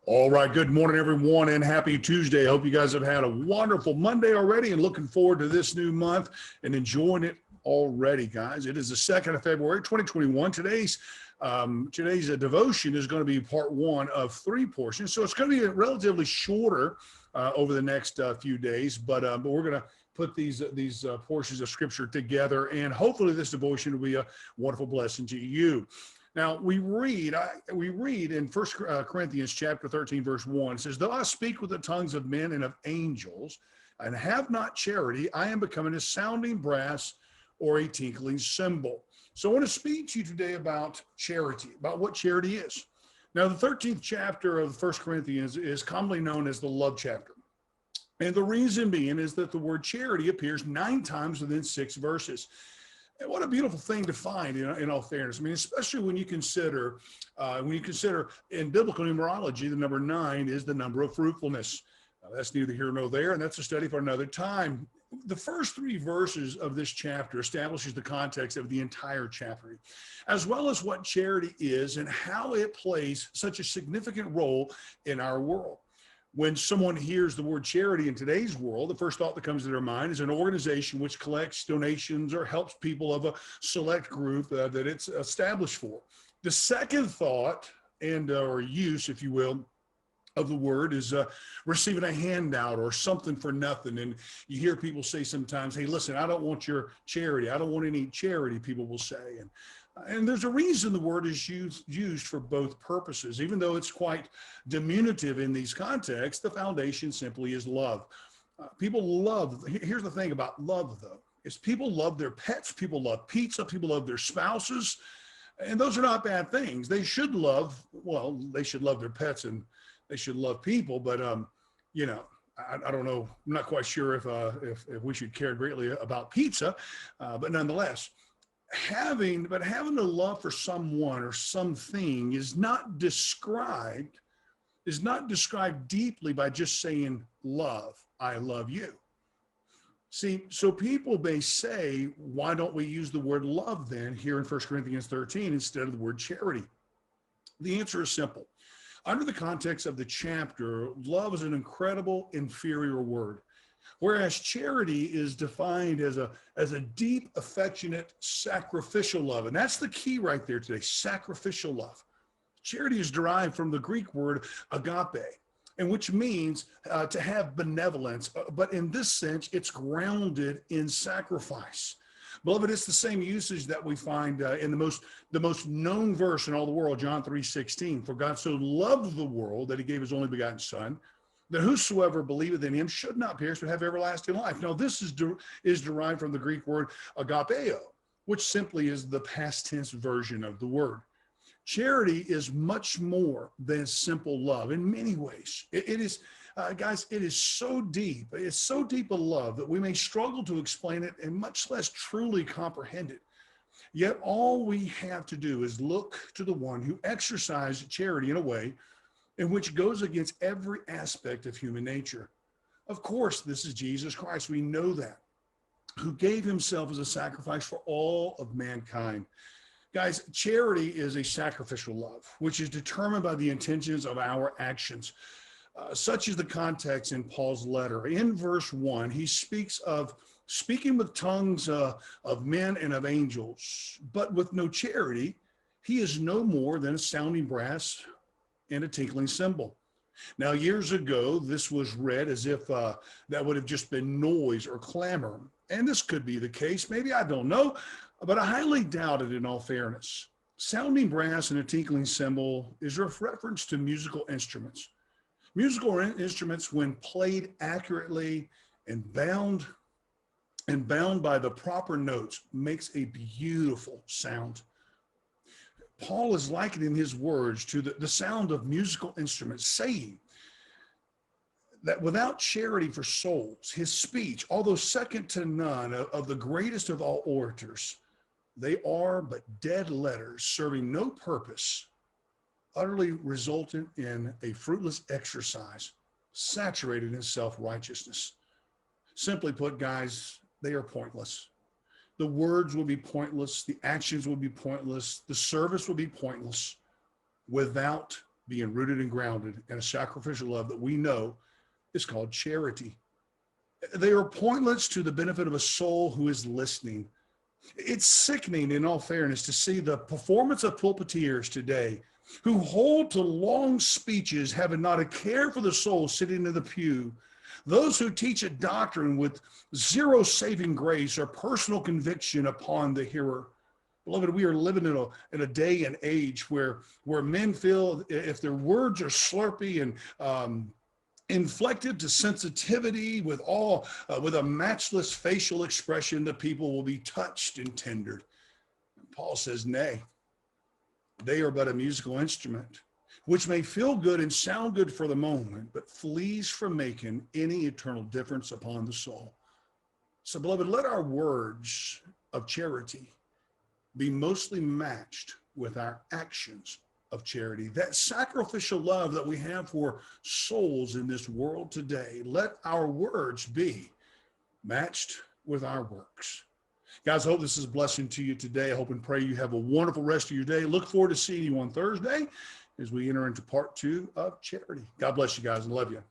All right. Good morning, everyone, and happy Tuesday. I hope you guys have had a wonderful Monday already and looking forward to this new month and enjoying it already, guys. It is the 2nd of February, 2021. Today's devotion is going to be part one of three portions. So it's going to be relatively shorter over the next few days, but we're going to put these portions of scripture together, and hopefully this devotion will be a wonderful blessing to you. Now, we read in 1 Corinthians chapter 13, verse 1, it says, though I speak with the tongues of men and of angels and have not charity, I am becoming a sounding brass or a tinkling cymbal. So I want to speak to you today about charity, about what charity is. Now, the 13th chapter of 1 Corinthians is commonly known as the love chapter. And the reason being is that the word charity appears 9 times within 6 verses. And what a beautiful thing to find, in all fairness. I mean, especially when you consider in biblical numerology, the number 9 is the number of fruitfulness. That's neither here nor there, and that's a study for another time. The first 3 verses of this chapter establishes the context of the entire chapter, as well as what charity is and how it plays such a significant role in our world. When someone hears the word charity in today's world, the first thought that comes to their mind is an organization which collects donations or helps people of a select group that it's established for. The second thought or use, if you will, of the word is receiving a handout or something for nothing. And you hear people say sometimes, hey, listen, I don't want your charity. I don't want any charity, people will say. And there's a reason the word is used for both purposes. Even though it's quite diminutive in these contexts, the foundation simply is love. Here's the thing about love, though, is people love their pets, people love pizza, people love their spouses, and those are not bad things. They should love their pets and they should love people, but I don't know. I'm not quite sure if we should care greatly about pizza, but nonetheless, having a love for someone or something is not described deeply by just saying love. I love you. See, so people may say, why don't we use the word love then here in 1 Corinthians 13 instead of the word charity? The answer is simple. Under the context of the chapter, love is an incredible inferior word, whereas charity is defined as a deep, affectionate, sacrificial love. And that's the key right there today, sacrificial love. Charity is derived from the Greek word agape, and which means to have benevolence. But in this sense, it's grounded in sacrifice. Beloved, it's the same usage that we find in the most known verse in all the world, John 3:16. For God so loved the world that he gave his only begotten son, that whosoever believeth in him should not perish but have everlasting life. Now, this is derived from the Greek word agapeo, which simply is the past tense version of the word. Charity is much more than simple love in many ways. It is, guys, it is so deep. It's so deep a love that we may struggle to explain it and much less truly comprehend it. Yet all we have to do is look to the one who exercised charity in a way in which goes against every aspect of human nature. Of course, this is Jesus Christ. We know that, who gave himself as a sacrifice for all of mankind. Guys, charity is a sacrificial love, which is determined by the intentions of our actions. Such is the context in Paul's letter. In verse 1, he speaks of speaking with tongues of men and of angels, but with no charity, he is no more than a sounding brass and a tinkling cymbal. Now, years ago, this was read as if that would have just been noise or clamor. And this could be the case. Maybe, I don't know, but I highly doubt it in all fairness. Sounding brass and a tinkling cymbal is a reference to musical instruments. Musical instruments, when played accurately and bound by the proper notes, makes a beautiful sound. Paul is likening his words to the sound of musical instruments, saying that without charity for souls, his speech, although second to none of the greatest of all orators, they are but dead letters serving no purpose, utterly resultant in a fruitless exercise, saturated in self-righteousness. Simply put, guys, they are pointless. The words will be pointless. The actions will be pointless. The service will be pointless without being rooted and grounded in a sacrificial love that we know is called charity. They are pointless to the benefit of a soul who is listening. It's sickening, in all fairness, to see the performance of pulpiteers today who hold to long speeches, having not a care for the soul sitting in the pew. Those who teach a doctrine with zero saving grace or personal conviction upon the hearer. Beloved, we are living in a day and age where men feel if their words are slurpy and inflected to sensitivity with a matchless facial expression, the people will be touched and tendered. And Paul says, nay, they are but a musical instrument, which may feel good and sound good for the moment, but flees from making any eternal difference upon the soul. So, beloved, let our words of charity be mostly matched with our actions of charity. That sacrificial love that we have for souls in this world today, let our words be matched with our works. Guys, I hope this is a blessing to you today. I hope and pray you have a wonderful rest of your day. Look forward to seeing you on Thursday as we enter into part 2 of charity. God bless you guys and love you.